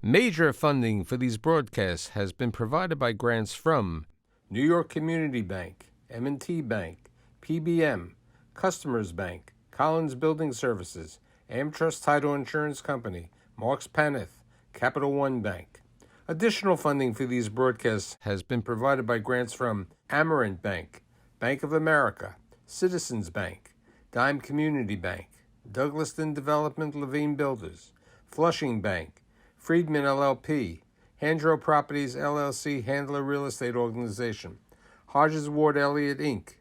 Major funding for these broadcasts has been provided by grants from New York Community Bank, M&T Bank, PBM, Customers Bank, Collins Building Services, AmTrust Title Insurance Company, Marks Paneth, Capital One Bank. Additional funding for these broadcasts has been provided by grants from Amerant Bank, Bank of America, Citizens Bank, Dime Community Bank, Douglaston Development Levine Builders, Flushing Bank, Friedman LLP, Handro Properties LLC Handler Real Estate Organization, Hodges Ward Elliott Inc.,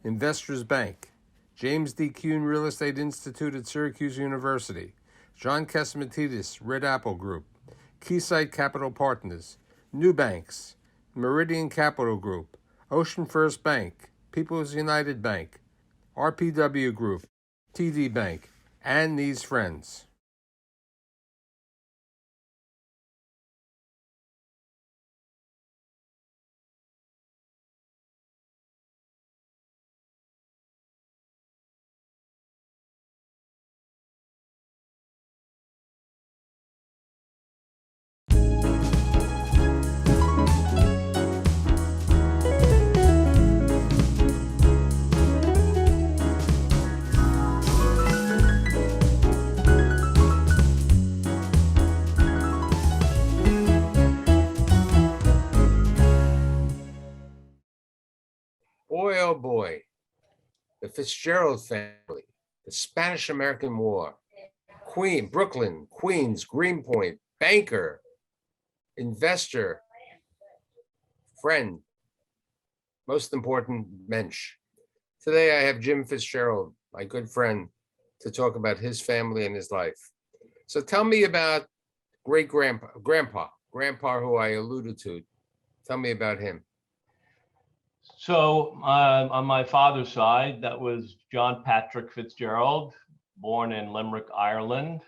Investors Bank, James D. Kuhn Real Estate Institute at Syracuse University, John Catsimatidis Red Apple Group, Keysight Capital Partners, New Banks, Meridian Capital Group, Ocean First Bank, People's United Bank, RPW Group, TD Bank, and these friends. Boy, oh boy, the Fitzgerald family, the Spanish-American War, Brooklyn, Queens, Greenpoint, banker, investor, friend, most important, mensch. Today I have Jim Fitzgerald, my good friend, to talk about his family and his life. So tell me about grandpa who I alluded to. Tell me about him. So on my father's side, that was John Patrick Fitzgerald, born in Limerick, Ireland,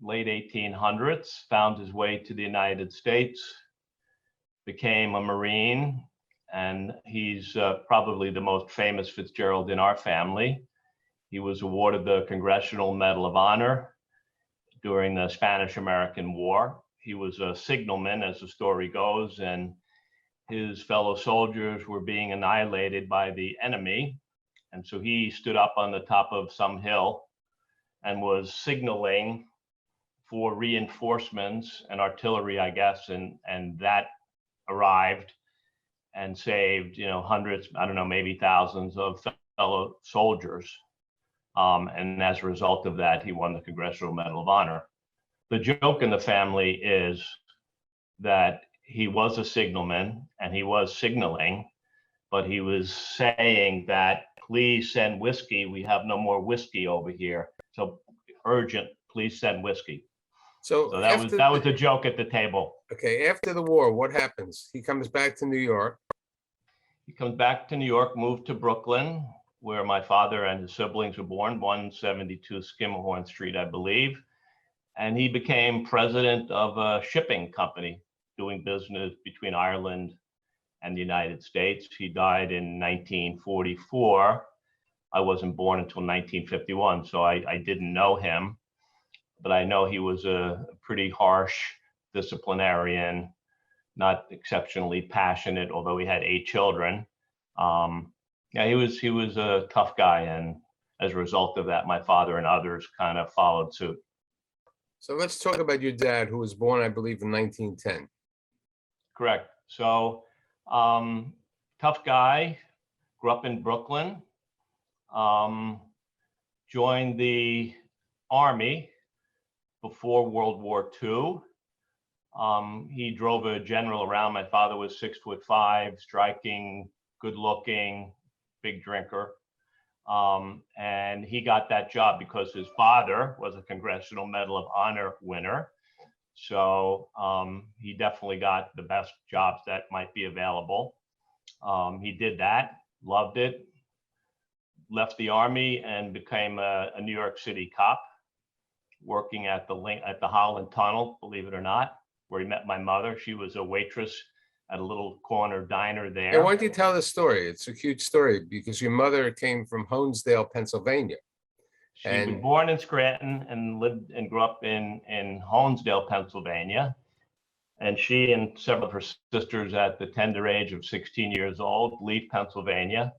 late 1800s, found his way to the United States, became a Marine, and he's probably the most famous Fitzgerald in our family. He was awarded the Congressional Medal of Honor during the Spanish-American War. He was a signalman, as the story goes, and his fellow soldiers were being annihilated by the enemy. And so he stood up on the top of some hill and was signaling for reinforcements and artillery, I guess, and that arrived and saved, hundreds, I don't know, maybe thousands of fellow soldiers. And as a result of that, he won the Congressional Medal of Honor. The joke in the family is that he was a signalman and he was signaling, but he was saying that, please send whiskey. We have no more whiskey over here. So urgent, please send whiskey. So that was the joke at the table. Okay, after the war, what happens? He comes back to New York. He comes back to New York, moved to Brooklyn, where my father and his siblings were born, 172 Skimmerhorn Street, I believe. And he became president of a shipping company doing business between Ireland and the United States. He died in 1944. I wasn't born until 1951, so I didn't know him, but I know he was a pretty harsh disciplinarian, not exceptionally passionate, although he had 8 children. Yeah, he was a tough guy, and as a result of that, my father and others kind of followed suit. So let's talk about your dad, who was born, I believe, in 1910. Correct. So tough guy, grew up in Brooklyn, joined the Army before World War II. He drove a general around. My father was 6'5", striking, good looking, big drinker. And he got that job because his father was a Congressional Medal of Honor winner. So he definitely got the best jobs that might be available. He did that, loved it, left the Army and became a New York City cop, working at the Holland Tunnel, believe it or not, where he met my mother. She was a waitress at a little corner diner there. Yeah, why don't you tell the story? It's a cute story because your mother came from Honesdale, Pennsylvania, She was born in Scranton and lived and grew up in Honesdale, Pennsylvania. And she and several of her sisters at the tender age of 16 years old leave Pennsylvania,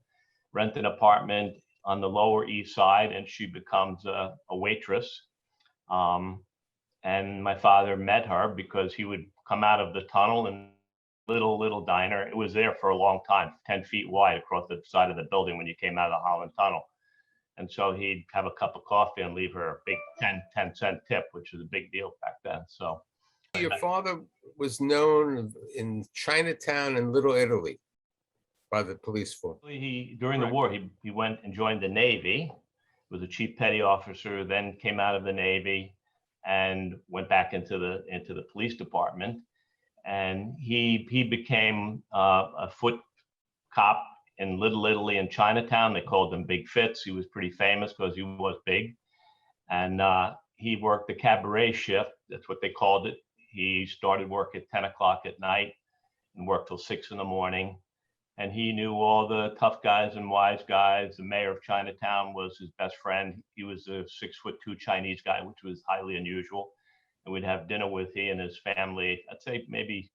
rent an apartment on the Lower East Side, and she becomes a waitress. And my father met her because he would come out of the tunnel and little diner. It was there for a long time, 10 feet wide across the side of the building when you came out of the Holland Tunnel. And so he'd have a cup of coffee and leave her a big 10-cent tip, which was a big deal back then. So your father was known in Chinatown and Little Italy by the police force. During the war, he went and joined the Navy, was a chief petty officer, then came out of the Navy and went back into the police department. And he became a foot cop in Little Italy and Chinatown. They called him Big Fitz. He was pretty famous because he was big. And he worked the cabaret shift. That's what they called it. He started work at 10 o'clock at night and worked till 6 in the morning. And he knew all the tough guys and wise guys. The mayor of Chinatown was his best friend. He was a 6'2" Chinese guy, which was highly unusual. And we'd have dinner with he and his family, I'd say maybe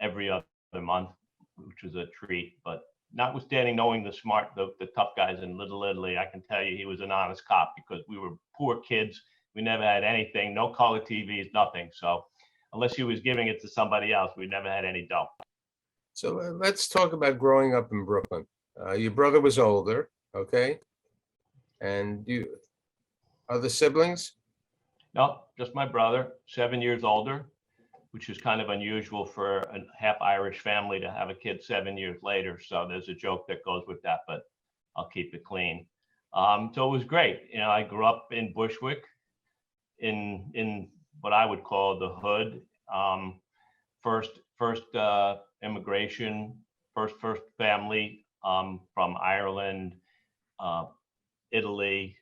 every other month, which was a treat. But notwithstanding knowing the tough guys in Little Italy, I can tell you he was an honest cop because we were poor kids. We never had anything, no color TVs, nothing. So unless he was giving it to somebody else, we never had any dough. So let's talk about growing up in Brooklyn. Your brother was older, okay? And you, other siblings? No, just my brother, 7 years older, which is kind of unusual for a half Irish family to have a kid 7 years later. So there's a joke that goes with that, but I'll keep it clean. So it was great. You know, I grew up in Bushwick, in what I would call the hood. First immigration, first family from Ireland, Italy,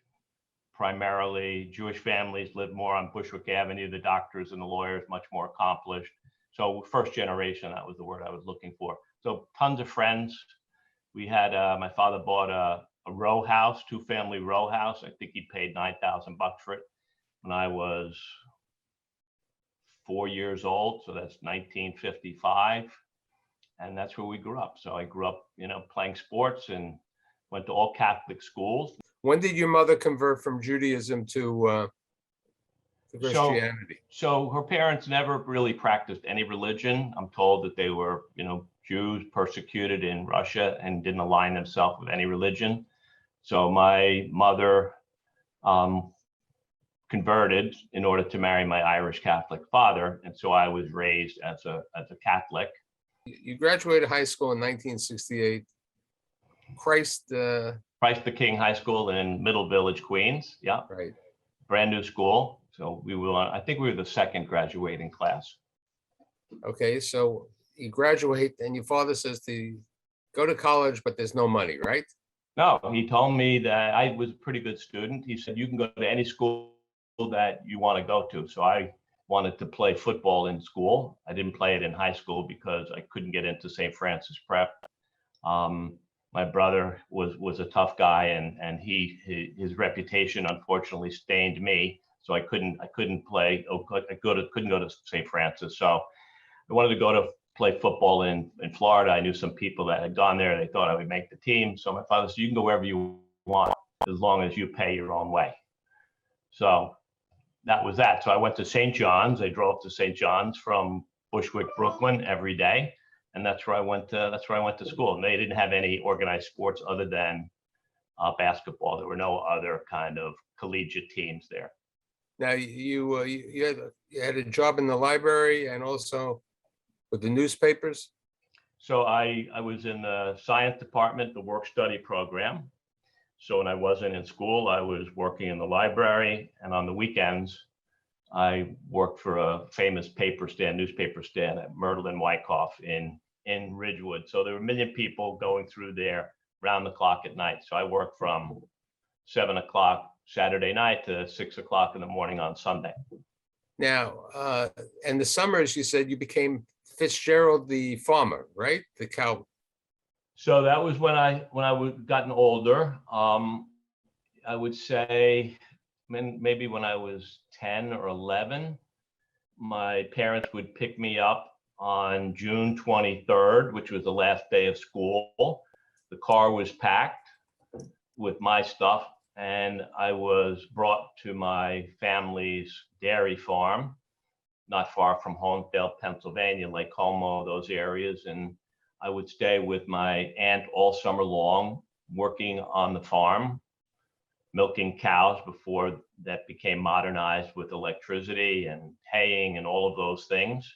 primarily. Jewish families lived more on Bushwick Avenue, the doctors and the lawyers, much more accomplished. So first generation, that was the word I was looking for. So tons of friends. We had, my father bought a row house, 2-family row house. I think he paid $9,000 for it when I was 4 years old. So that's 1955. And that's where we grew up. So I grew up, you know, playing sports and went to all Catholic schools. When did your mother convert from Judaism to Christianity? So her parents never really practiced any religion. I'm told that they were, you know, Jews persecuted in Russia and didn't align themselves with any religion. So my mother converted in order to marry my Irish Catholic father. And so I was raised as a Catholic. You graduated high school in 1968. Christ the King High School in Middle Village, Queens. Yeah. Right. Brand new school. So I think we were the second graduating class. Okay. So you graduate and your father says to go to college, but there's no money, right? No, he told me that I was a pretty good student. He said, you can go to any school that you want to go to. So I wanted to play football in school. I didn't play it in high school because I couldn't get into St. Francis Prep. My brother was a tough guy, and his reputation unfortunately stained me. So I couldn't play. Couldn't go to St. Francis. So I wanted to go to play football in Florida. I knew some people that had gone there. They thought I would make the team. So my father said, you can go wherever you want as long as you pay your own way. So that was that. So I went to St. John's. I drove to St. John's from Bushwick, Brooklyn every day. And that's where I went to school. And they didn't have any organized sports other than basketball. There were no other kind of collegiate teams there. Now you had a job in the library and also with the newspapers. So I was in the science department, the work study program. So when I wasn't in school, I was working in the library, and on the weekends, I worked for a famous newspaper stand at Myrtle and Wyckoff in Ridgewood. So there were a million people going through there round the clock at night. So I worked from 7 o'clock Saturday night to 6 o'clock in the morning on Sunday. Now, in the summers, you said you became Fitzgerald the farmer, right? The cow. So that was when I gotten older. I would say maybe when I was 10 or 11, my parents would pick me up on June 23rd, which was the last day of school. The car was packed with my stuff, and I was brought to my family's dairy farm, not far from Homedale, Pennsylvania, Lake Como, those areas. And I would stay with my aunt all summer long, working on the farm, milking cows before that became modernized with electricity and haying and all of those things.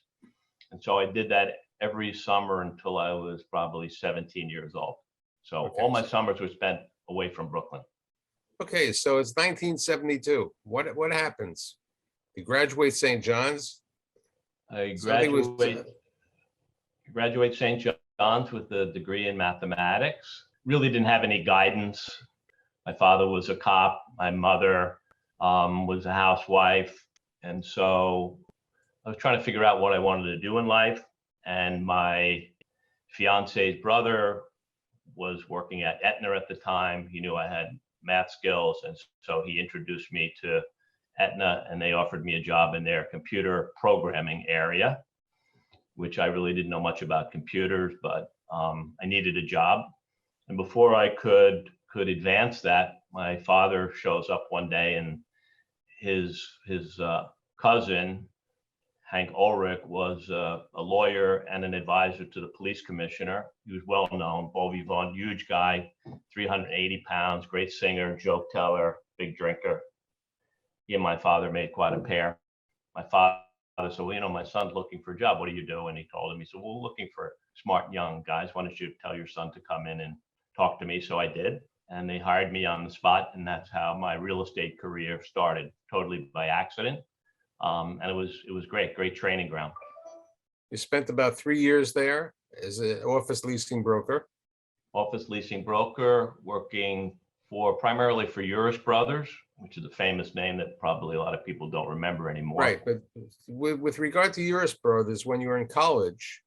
And so I did that every summer until I was probably 17 years old. So Okay. all my summers were spent away from Brooklyn. Okay, so it's 1972. What happens? You graduate St. John's? I Something was- graduate St. John's with a degree in mathematics. Really didn't have any guidance. My father was a cop. My mother was a housewife. And so I was trying to figure out what I wanted to do in life. And my fiance's brother was working at Aetna at the time. He knew I had math skills. And so he introduced me to Aetna, and they offered me a job in their computer programming area, which I really didn't know much about computers, but I needed a job. And before I could advance that, my father shows up one day, and his cousin, Hank Ulrich, was a lawyer and an advisor to the police commissioner. He was well known, Beau Vivant, huge guy, 380 pounds, great singer, joke teller, big drinker. He and my father made quite a pair. My father said, well, my son's looking for a job. What do you do? And he told him, he said, well, we're looking for smart young guys. Why don't you tell your son to come in and talk to me? So I did. And they hired me on the spot. And that's how my real estate career started, totally by accident. And it was great training ground. You spent about 3 years there as an office leasing broker. Office leasing broker, working primarily for Uris Brothers, which is a famous name that probably a lot of people don't remember anymore. Right, but with regard to Uris Brothers, when you were in college,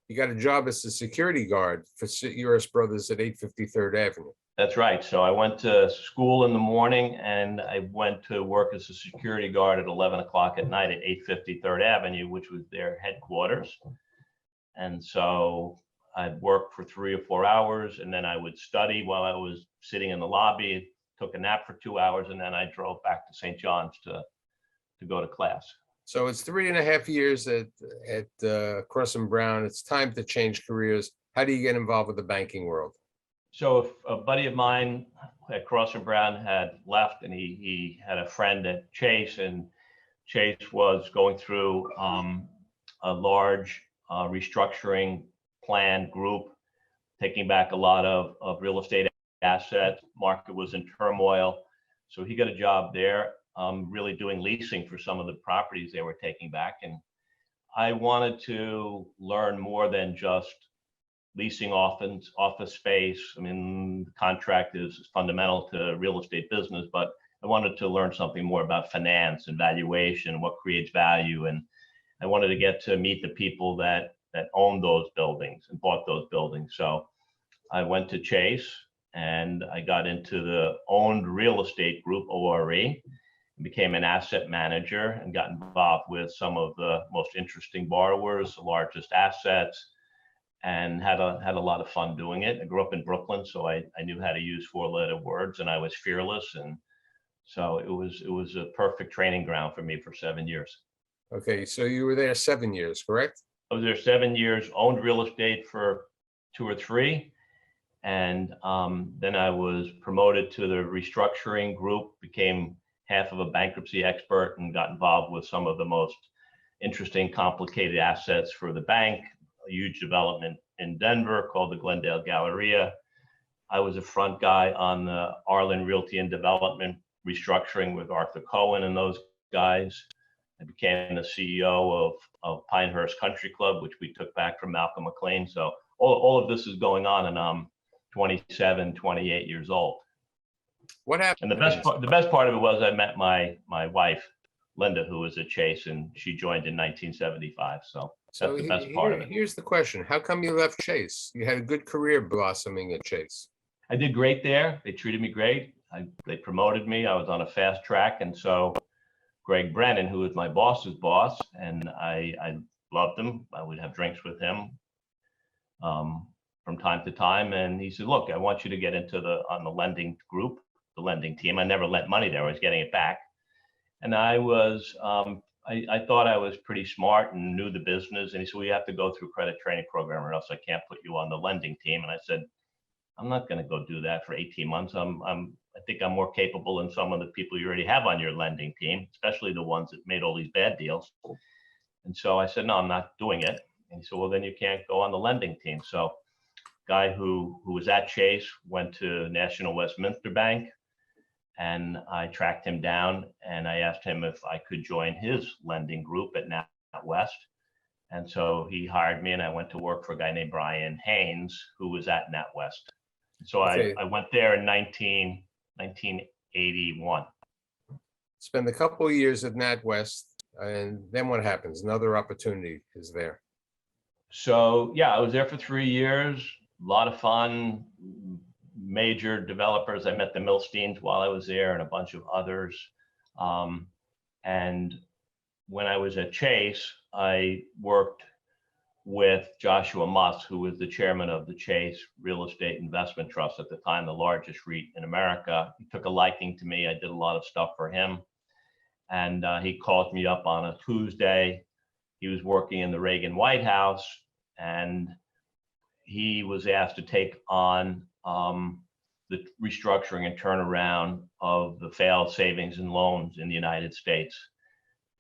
you got a job as a security guard for Uris Brothers at 850 3rd Avenue. That's right. So I went to school in the morning, and I went to work as a security guard at 11 o'clock at night at 850 3rd Avenue, which was their headquarters. And so I'd work for 3 or 4 hours, and then I would study while I was sitting in the lobby, took a nap for 2 hours, and then I drove back to St. John's to go to class. So it's 3.5 years at Cross and Brown. It's time to change careers. How do you get involved with the banking world? So if a buddy of mine at Cross and Brown had left, and he had a friend at Chase, and Chase was going through a large restructuring plan group, taking back a lot of real estate assets. Market was in turmoil. So he got a job there, really doing leasing for some of the properties they were taking back. And I wanted to learn more than just leasing office space. I mean, the contract is fundamental to real estate business, but I wanted to learn something more about finance and valuation, what creates value. And I wanted to get to meet the people that owned those buildings and bought those buildings. So I went to Chase, and I got into the owned real estate group, ORE, and became an asset manager, and got involved with some of the most interesting borrowers, the largest assets, and had a lot of fun doing it. I grew up in Brooklyn, so I knew how to use 4-letter words, and I was fearless. And so it was a perfect training ground for me for 7 years. Okay, so you were there 7 years, correct? I was there 7 years, owned real estate for 2 or 3. And then I was promoted to the restructuring group, became half of a bankruptcy expert, and got involved with some of the most interesting, complicated assets for the bank. A huge development in Denver called the Glendale Galleria. I was a front guy on the Arlen Realty and Development restructuring with Arthur Cohen and those guys. I became the CEO of Pinehurst Country Club, which we took back from Malcolm McLean. So all of this is going on, and I'm 27, 28 years old. What happened? And the best part of it was I met my wife, Linda, who was at Chase, and she joined in 1975. So that's the best part of it. Here's the question. How come you left Chase? You had a good career blossoming at Chase. I did great there. They treated me great. they promoted me. I was on a fast track. And so Greg Brennan, who was my boss's boss, and I loved him. I would have drinks with him from time to time. And he said, look, I want you to get into on the lending group, the lending team. I never lent money there. I was getting it back. And I was, I thought I was pretty smart and knew the business. And he said, well, you have to go through credit training program or else I can't put you on the lending team. And I said, I'm not going to go do that for 18 months. I think I'm more capable than some of the people you already have on your lending team, especially the ones that made all these bad deals. And so I said, no, I'm not doing it. And he said, well, then you can't go on the lending team. So guy who was at Chase went to National Westminster Bank, and I tracked him down and I asked him if I could join his lending group at NatWest. And so he hired me, and I went to work for a guy named Brian Haynes, who was at NatWest. So Okay. I went there in 1981. Spend a couple of years at NatWest, and then what happens? Another opportunity is there. So yeah, I was there for 3 years. A lot of fun. Major developers. I met the Milsteins while I was there, and a bunch of others. And when I was at Chase, I worked with Joshua Muss, who was the chairman of the Chase Real Estate Investment Trust, at the time the largest REIT in America. He took a liking to me. I did a lot of stuff for him. And he called me up on a Tuesday. He was working in the Reagan White House, and he was asked to take on the restructuring and turnaround of the failed savings and loans in the United States.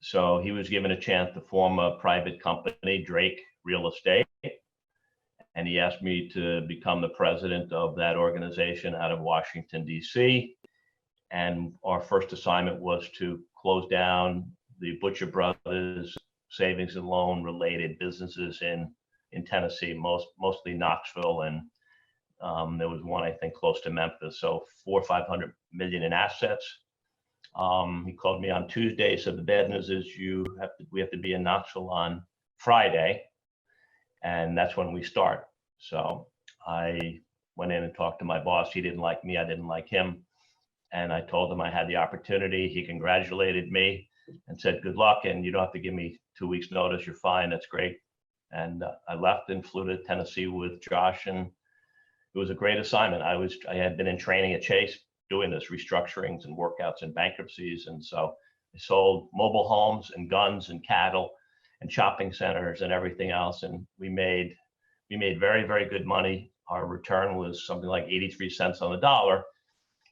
So he was given a chance to form a private company, Drake Real Estate, and he asked me to become the president of that organization out of Washington, D.C. And our first assignment was to close down the Butcher Brothers savings and loan related businesses in Tennessee, mostly Knoxville, and there was one, I think, close to Memphis. So 400 or 500 million in assets. He called me on Tuesday. So the bad news is we have to be in Knoxville on Friday, and that's when we start. So I went in and talked to my boss. He didn't like me. I didn't like him. And I told him I had the opportunity. He congratulated me and said, good luck. And you don't have to give me 2 weeks notice. You're fine. That's great. And I left and flew to Tennessee with Josh, and it was a great assignment. I had been in training at Chase doing this, restructurings and workouts and bankruptcies. And so I sold mobile homes and guns and cattle and shopping centers and everything else. And we made very, very good money. Our return was something like 83 cents on the dollar,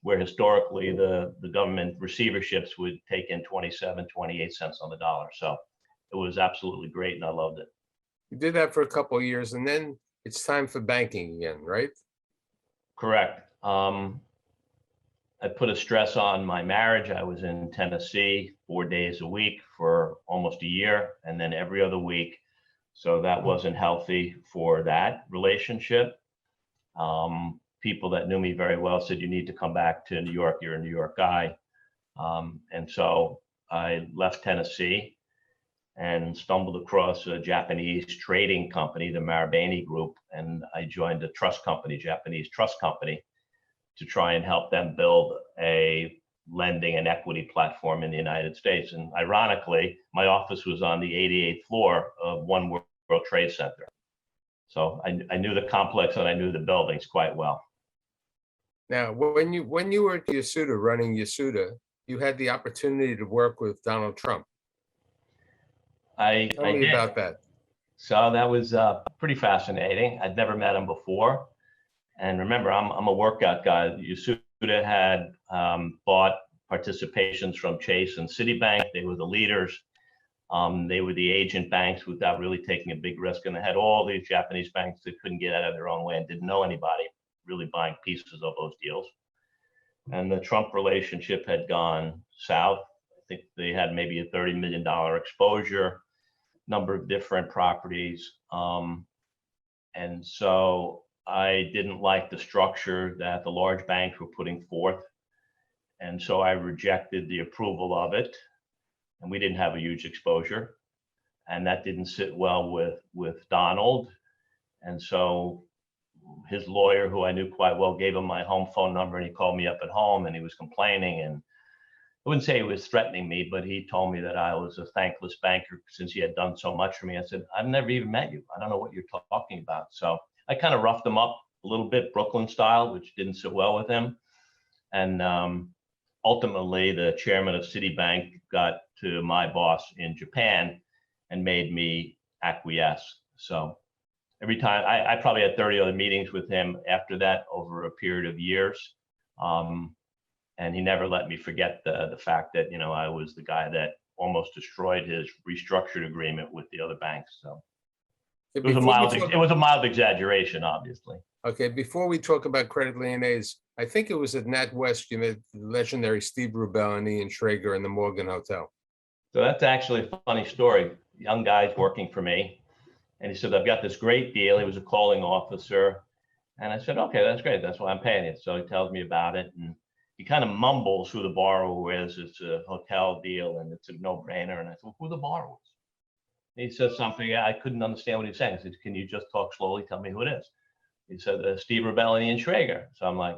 where historically the government receiverships would take in 27, 28 cents on the dollar. So it was absolutely great, and I loved it. You did that for a couple of years, and then it's time for banking again, right? Correct. I put a stress on my marriage. I was in Tennessee 4 days a week for almost a year, and then every other week. So that wasn't healthy for that relationship. People that knew me very well said, you need to come back to New York. You're a New York guy. And so I left Tennessee and stumbled across a Japanese trading company, the Marubeni Group, and I joined a trust company, Japanese trust company, to try and help them build a lending and equity platform in the United States. And ironically, my office was on the 88th floor of One World Trade Center. So I knew the complex and I knew the buildings quite well. Now, when you were at Yasuda, running Yasuda, you had the opportunity to work with Donald Trump. I Tell me did. about that. So that was pretty fascinating. I'd never met him before. And remember, I'm a workout guy. Yasuda had bought participations from Chase and Citibank. They were the leaders. They were the agent banks without really taking a big risk. And they had all these Japanese banks that couldn't get out of their own way and didn't know anybody really buying pieces of those deals. And the Trump relationship had gone south. I think they had maybe a $30 million exposure, number of different properties. And so I didn't like the structure that the large banks were putting forth. And so I rejected the approval of it. And we didn't have a huge exposure. And that didn't sit well with Donald. And so his lawyer, who I knew quite well, gave him my home phone number, and he called me up at home, and he was complaining, and I wouldn't say he was threatening me, but he told me that I was a thankless banker since he had done so much for me. I said, I've never even met you. I don't know what you're talking about. So I kind of roughed him up a little bit, Brooklyn style, which didn't sit well with him. And ultimately, the chairman of Citibank got to my boss in Japan and made me acquiesce. So every time, I probably had 30 other meetings with him after that over a period of years. And he never let me forget the fact that, you know, I was the guy that almost destroyed his restructured agreement with the other banks. So it was a mild exaggeration, obviously. Okay, before we talk about credit Lyonnais, I think it was at NatWest you met the legendary Steve Rubel and Ian Schrager in the Morgan Hotel. So that's actually a funny story. Young guy's working for me, and he said, I've got this great deal. He was a calling officer. And I said, okay, that's great. That's why I'm paying you. So he tells me about it, and he kind of mumbles who the borrower is. It's a hotel deal, and it's a no-brainer. And I said, who are the borrowers? And he says something, I couldn't understand what he was saying. I said, can you just talk slowly? Tell me who it is. He said, Steve Rubel and Ian Schrager. So I'm like,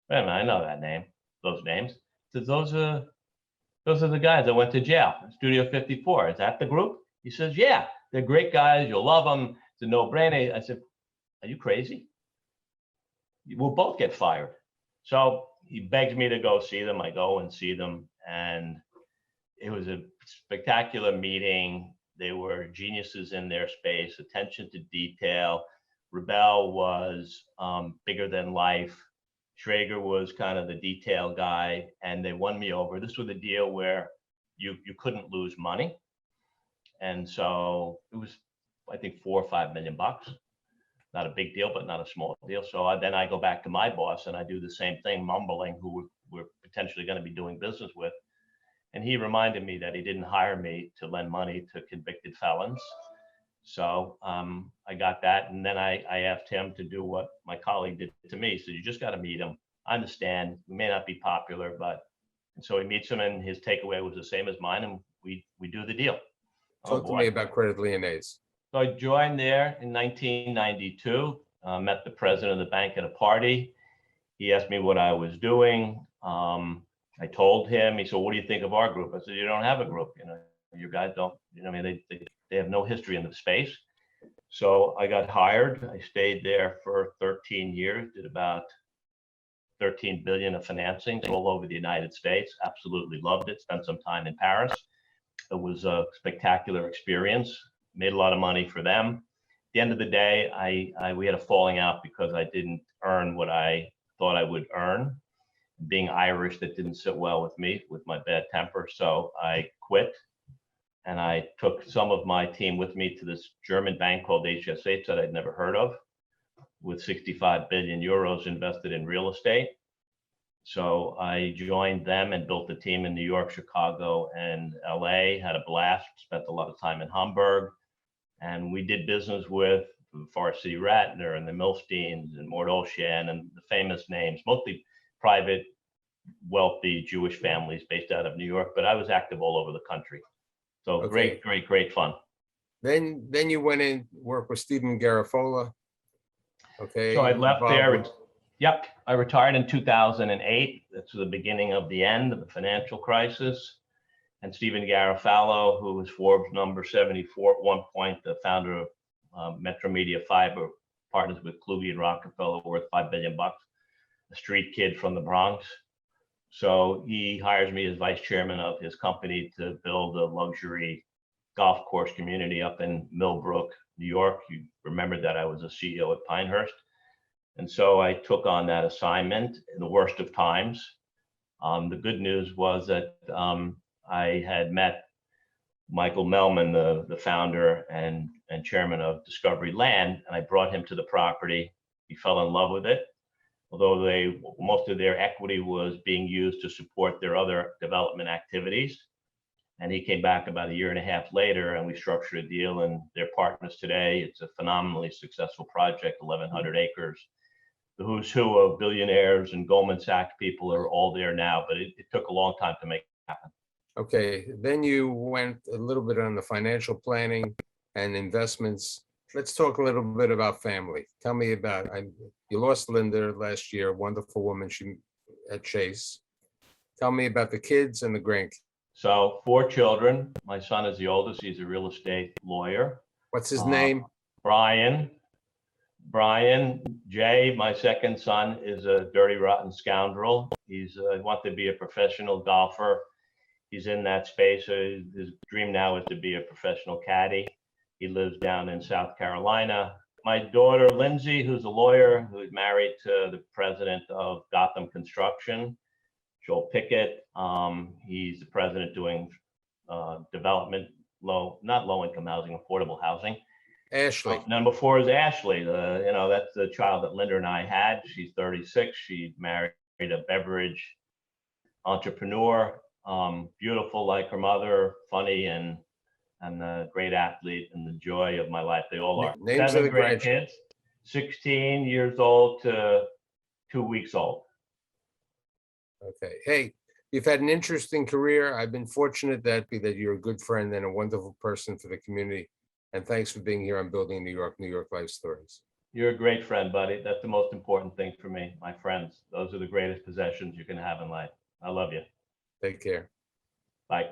wait a minute, I know that name, those names. He says, those are the guys that went to jail, Studio 54. Is that the group? He says, yeah, they're great guys. You'll love them. It's a no-brainer. I said, are you crazy? We'll both get fired. So he begged me to go see them. I go and see them, and it was a spectacular meeting. They were geniuses in their space, attention to detail. Rubel was bigger than life. Schrager was kind of the detail guy, and they won me over. This was a deal where you couldn't lose money. And so it was, I think, $4 or $5 million. Not a big deal, but not a small deal. So then I go back to my boss and I do the same thing, mumbling who we're potentially going to be doing business with. And he reminded me that he didn't hire me to lend money to convicted felons. So I got that. And then I asked him to do what my colleague did to me. So you just got to meet him. I understand we may not be popular, but, and so he meets him, and his takeaway was the same as mine. And we do the deal. Talk to me about Credit Lyonnais. So I joined there in 1992, met the president of the bank at a party. He asked me what I was doing. I told him. He said, what do you think of our group? I said, you don't have a group. You know, your guys don't, you know, I mean, they have no history in the space. So I got hired. I stayed there for 13 years, did about 13 billion of financing all over the United States. Absolutely loved it. Spent some time in Paris. It was a spectacular experience. Made a lot of money for them. At the end of the day, we had a falling out because I didn't earn what I thought I would earn. Being Irish, that didn't sit well with me, with my bad temper. So I quit, and I took some of my team with me to this German bank called HSH that I'd never heard of, with 65 billion euros invested in real estate. So I joined them and built a team in New York, Chicago, and LA. Had a blast. Spent a lot of time in Hamburg. And we did business with Forest City Ratner and the Milsteins and Mort Olshan and the famous names, mostly private, wealthy Jewish families based out of New York. But I was active all over the country. So okay. Great fun. Then you went in, worked with Stephen Garofalo. Okay. So I left there. Yep, I retired in 2008. That's the beginning of the end of the financial crisis. And Stephen Garofalo, who was Forbes number 74 at one point, the founder of Metro Media Fiber, partners with Kluge and Rockefeller, worth $5 billion, a street kid from the Bronx. So he hires me as vice chairman of his company to build a luxury golf course community up in Millbrook, New York. You remember that I was a CEO at Pinehurst. And so I took on that assignment in the worst of times. The good news was that I had met Michael Melman, the founder and chairman of Discovery Land, and I brought him to the property. He fell in love with it, although most of their equity was being used to support their other development activities. And he came back about a year and a half later, and we structured a deal, and they're partners today. It's a phenomenally successful project, 1,100 acres. The who's who of billionaires and Goldman Sachs people are all there now, but it took a long time to make it happen. Okay, then you went a little bit on the financial planning and investments Let's talk a little bit about family. Tell me about, you lost Linda last year, a wonderful woman she at Chase. Tell me about the kids and the grandkids. So 4 children. My son is the oldest. He's a real estate lawyer. What's his Uh, name? Brian. Brian. Jay, my second son, is a dirty, rotten scoundrel. He's wanted to be a professional golfer. He's in that space. His dream now is to be a professional caddy. He lives down in South Carolina. My daughter, Lindsay, who's a lawyer, who's married to the president of Gotham Construction, Joel Pickett. He's the president doing development, not low income housing, affordable housing. Ashley. Number 4 is Ashley. That's the child that Linda and I had. She's 36. She married a beverage entrepreneur, beautiful like her mother, funny and a great athlete and the joy of my life. They all are. Names of the grandkids, 16 years old to 2 weeks old. Okay. Hey, you've had an interesting career. I've been fortunate that you're a good friend and a wonderful person for the community. And thanks for being here on Building New York Life Stories. You're a great friend, buddy. That's the most important thing for me. My friends, those are the greatest possessions you can have in life. I love you. Take care. Bye.